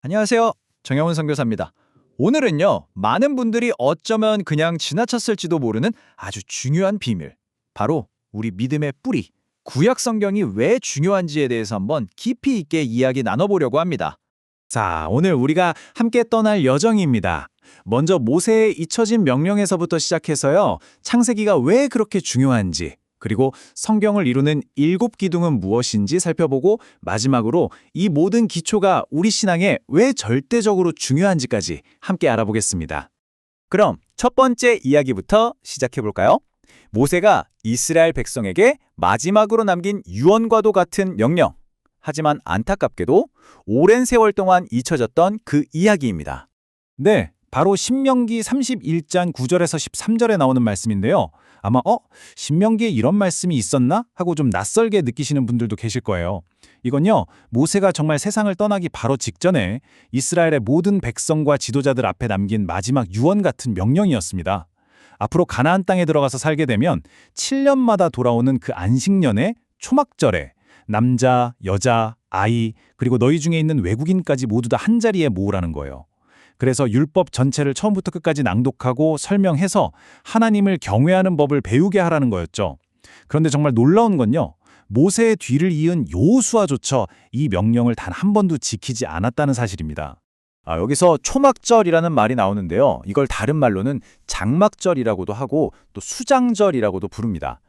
안녕하세요. 정영훈 선교사입니다. 오늘은요, 많은 분들이 어쩌면 그냥 지나쳤을지도 모르는 아주 중요한 비밀, 바로 우리 믿음의 뿌리, 구약 성경이 왜 중요한지에 대해서 한번 깊이 있게 이야기 나눠보려고 합니다. 자, 오늘 우리가 함께 떠날 여정입니다. 먼저 모세의 잊혀진 명령에서부터 시작해서요. 창세기가 왜 그렇게 중요한지, 그리고 성경을 이루는 7기둥은 무엇인지 살펴보고 마지막으로 이 모든 기초가 우리 신앙에 왜 절대적으로 중요한지까지 함께 알아보겠습니다. 그럼 첫 번째 이야기부터 시작해 볼까요? 모세가 이스라엘 백성에게 마지막으로 남긴 유언과도 같은 명령. 하지만 안타깝게도 오랜 세월 동안 잊혀졌던 그 이야기입니다. 네, 바로 신명기 31장 9절에서 13절에 나오는 말씀인데요. 아마 신명기에 이런 말씀이 있었나? 하고 좀 낯설게 느끼시는 분들도 계실 거예요. 이건요, 모세가 정말 세상을 떠나기 바로 직전에 이스라엘의 모든 백성과 지도자들 앞에 남긴 마지막 유언 같은 명령이었습니다. 앞으로 가나안 땅에 들어가서 살게 되면 7년마다 돌아오는 그 안식년에 초막절에 남자, 여자, 아이, 그리고 너희 중에 있는 외국인까지 모두 다 한자리에 모으라는 거예요. 그래서 율법 전체를 처음부터 끝까지 낭독하고 설명해서 하나님을 경외하는 법을 배우게 하라는 거였죠. 그런데 정말 놀라운 건요. 모세의 뒤를 이은 여호수아조차 이 명령을 단 한 번도 지키지 않았다는 사실입니다. 여기서 초막절이라는 말이 나오는데요. 이걸 다른 말로는 장막절이라고도 하고 또 수장절이라고도 부릅니다.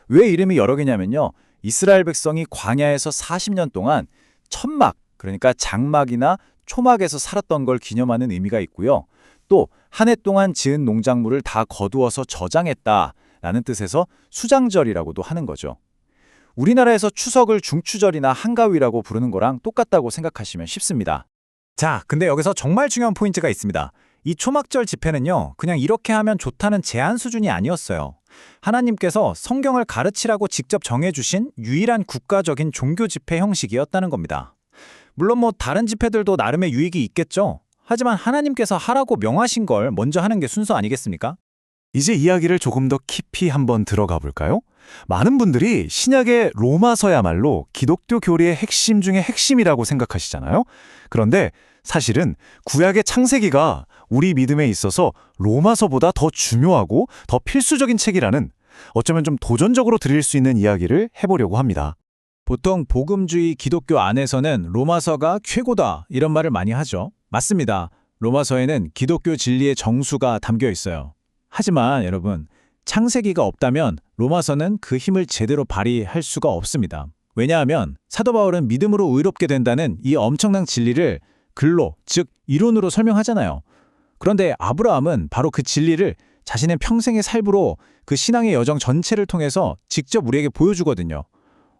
왜 이름이 여러 개냐면요. 이스라엘 백성이 광야에서 40년 동안 천막, 그러니까 장막이나 초막에서 살았던 걸 기념하는 의미가 있고요. 또 한 해 동안 지은 농작물을 다 거두어서 저장했다라는 뜻에서 수장절이라고도 하는 거죠. 우리나라에서 추석을 중추절이나 한가위라고 부르는 거랑 똑같다고 생각하시면 쉽습니다. 자, 근데 여기서 정말 중요한 포인트가 있습니다. 이 초막절 집회는요, 그냥 이렇게 하면 좋다는 제안 수준이 아니었어요. 하나님께서 성경을 가르치라고 직접 정해주신 유일한 국가적인 종교 집회 형식이었다는 겁니다. 물론 다른 집회들도 나름의 유익이 있겠죠. 하지만 하나님께서 하라고 명하신 걸 먼저 하는 게 순서 아니겠습니까? 이제 이야기를 조금 더 깊이 한번 들어가 볼까요? 많은 분들이 신약의 로마서야말로 기독교 교리의 핵심 중에 핵심이라고 생각하시잖아요. 그런데 사실은 구약의 창세기가 우리 믿음에 있어서 로마서보다 더 중요하고 더 필수적인 책이라는, 어쩌면 좀 도전적으로 드릴 수 있는 이야기를 해보려고 합니다. 보통 복음주의 기독교 안에서는 로마서가 최고다 이런 말을 많이 하죠. 맞습니다. 로마서에는 기독교 진리의 정수가 담겨 있어요. 하지만 여러분, 창세기가 없다면 로마서는 그 힘을 제대로 발휘할 수가 없습니다. 왜냐하면 사도 바울은 믿음으로 의롭게 된다는 이 엄청난 진리를 글로, 즉 이론으로 설명하잖아요. 그런데 아브라함은 바로 그 진리를 자신의 평생의 삶으로 그 신앙의 여정 전체를 통해서 직접 우리에게 보여주거든요.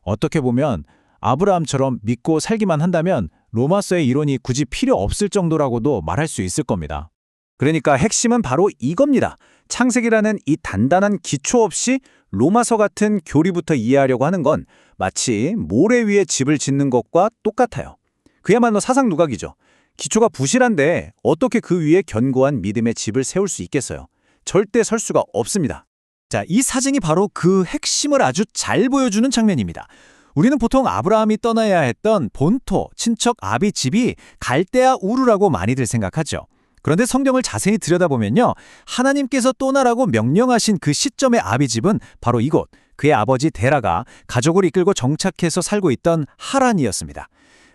어떻게 보면 아브라함처럼 믿고 살기만 한다면 로마서의 이론이 굳이 필요 없을 정도라고도 말할 수 있을 겁니다. 그러니까 핵심은 바로 이겁니다. 창세기라는 이 단단한 기초 없이 로마서 같은 교리부터 이해하려고 하는 건 마치 모래 위에 집을 짓는 것과 똑같아요. 그야말로 사상 누각이죠. 기초가 부실한데 어떻게 그 위에 견고한 믿음의 집을 세울 수 있겠어요? 절대 설 수가 없습니다. 자, 이 사진이 바로 그 핵심을 아주 잘 보여주는 장면입니다. 우리는 보통 아브라함이 떠나야 했던 본토, 친척 아비 집이 갈대아 우르라고 많이들 생각하죠. 그런데 성경을 자세히 들여다보면요. 하나님께서 떠나라고 명령하신 그 시점의 아비 집은 바로 이곳, 그의 아버지 데라가 가족을 이끌고 정착해서 살고 있던 하란이었습니다.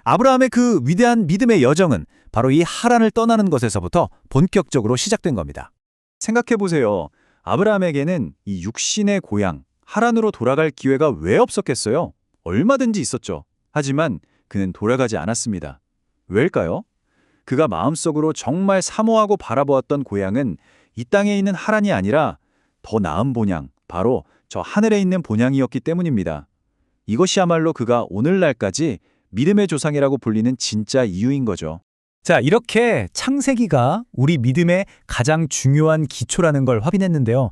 아브라함의 그 위대한 믿음의 여정은 바로 이 하란을 떠나는 것에서부터 본격적으로 시작된 겁니다. 생각해보세요. 아브라함에게는 이 육신의 고향, 하란으로 돌아갈 기회가 왜 없었겠어요? 얼마든지 있었죠. 하지만 그는 돌아가지 않았습니다. 왜일까요? 그가 마음속으로 정말 사모하고 바라보았던 고향은 이 땅에 있는 하란이 아니라 더 나은 본향, 바로 저 하늘에 있는 본향이었기 때문입니다. 이것이야말로 그가 오늘날까지 믿음의 조상이라고 불리는 진짜 이유인 거죠. 자, 이렇게 창세기가 우리 믿음의 가장 중요한 기초라는 걸 확인했는데요.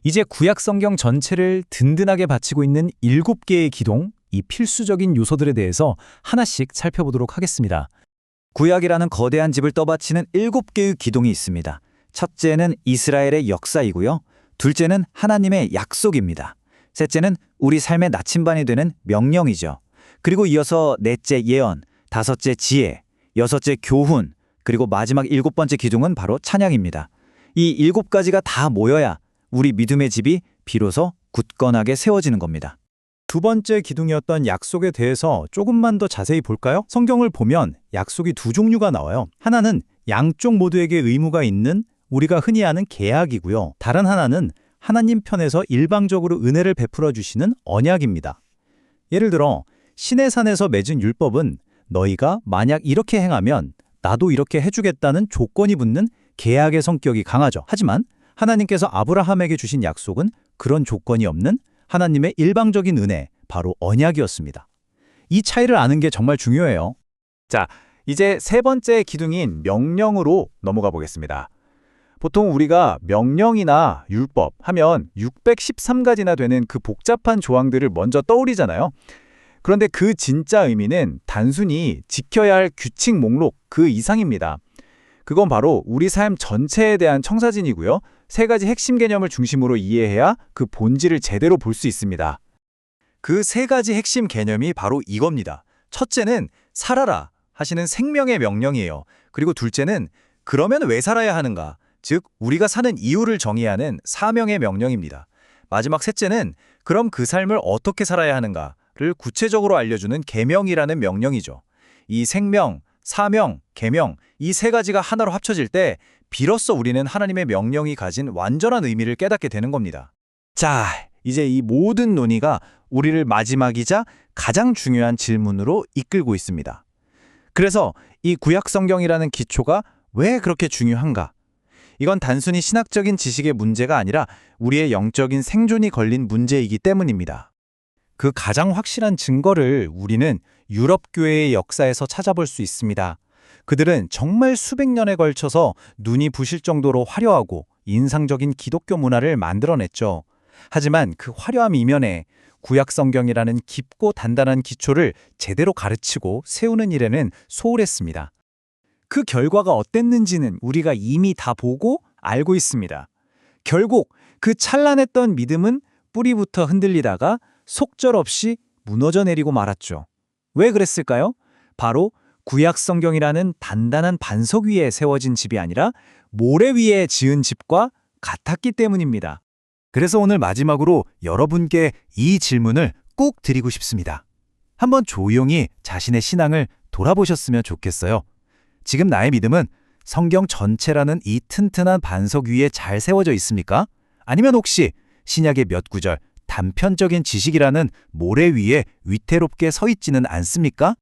이제 구약 성경 전체를 든든하게 바치고 있는 7개의 기둥, 이 필수적인 요소들에 대해서 하나씩 살펴보도록 하겠습니다. 구약이라는 거대한 집을 떠받치는 7개의 기둥이 있습니다. 첫째는 이스라엘의 역사이고요. 둘째는 하나님의 약속입니다. 셋째는 우리 삶의 나침반이 되는 명령이죠. 그리고 이어서 넷째 예언, 다섯째 지혜, 여섯째 교훈, 그리고 마지막 일곱 번째 기둥은 바로 찬양입니다. 이 일곱 가지가 다 모여야 우리 믿음의 집이 비로소 굳건하게 세워지는 겁니다. 두 번째 기둥이었던 약속에 대해서 조금만 더 자세히 볼까요? 성경을 보면 약속이 두 종류가 나와요. 하나는 양쪽 모두에게 의무가 있는 우리가 흔히 아는 계약이고요. 다른 하나는 하나님 편에서 일방적으로 은혜를 베풀어 주시는 언약입니다. 예를 들어 시내산에서 맺은 율법은 너희가 만약 이렇게 행하면 나도 이렇게 해주겠다는 조건이 붙는 계약의 성격이 강하죠. 하지만 하나님께서 아브라함에게 주신 약속은 그런 조건이 없는 하나님의 일방적인 은혜, 바로 언약이었습니다. 이 차이를 아는 게 정말 중요해요. 자, 이제 세 번째 기둥인 명령으로 넘어가 보겠습니다. 보통 우리가 명령이나 율법 하면 613가지나 되는 그 복잡한 조항들을 먼저 떠올리잖아요. 그런데 그 진짜 의미는 단순히 지켜야 할 규칙 목록 그 이상입니다. 그건 바로 우리 삶 전체에 대한 청사진이고요. 세 가지 핵심 개념을 중심으로 이해해야 그 본질을 제대로 볼 수 있습니다. 그 세 가지 핵심 개념이 바로 이겁니다. 첫째는 살아라 하시는 생명의 명령이에요. 그리고 둘째는 그러면 왜 살아야 하는가? 즉 우리가 사는 이유를 정의하는 사명의 명령입니다. 마지막 셋째는 그럼 그 삶을 어떻게 살아야 하는가를 구체적으로 알려주는 계명이라는 명령이죠. 이 생명, 사명, 계명 이 세 가지가 하나로 합쳐질 때 비로소 우리는 하나님의 명령이 가진 완전한 의미를 깨닫게 되는 겁니다. 자, 이제 이 모든 논의가 우리를 마지막이자 가장 중요한 질문으로 이끌고 있습니다. 그래서 이 구약 성경이라는 기초가 왜 그렇게 중요한가? 이건 단순히 신학적인 지식의 문제가 아니라 우리의 영적인 생존이 걸린 문제이기 때문입니다. 그 가장 확실한 증거를 우리는 유럽 교회의 역사에서 찾아볼 수 있습니다. 그들은 정말 수백 년에 걸쳐서 눈이 부실 정도로 화려하고 인상적인 기독교 문화를 만들어냈죠. 하지만 그 화려함 이면에 구약 성경이라는 깊고 단단한 기초를 제대로 가르치고 세우는 일에는 소홀했습니다. 그 결과가 어땠는지는 우리가 이미 다 보고 알고 있습니다. 결국 그 찬란했던 믿음은 뿌리부터 흔들리다가 속절없이 무너져 내리고 말았죠. 왜 그랬을까요? 바로 구약 성경이라는 단단한 반석 위에 세워진 집이 아니라 모래 위에 지은 집과 같았기 때문입니다. 그래서 오늘 마지막으로 여러분께 이 질문을 꼭 드리고 싶습니다. 한번 조용히 자신의 신앙을 돌아보셨으면 좋겠어요. 지금 나의 믿음은 성경 전체라는 이 튼튼한 반석 위에 잘 세워져 있습니까? 아니면 혹시 신약의 몇 구절, 단편적인 지식이라는 모래 위에 위태롭게 서 있지는 않습니까?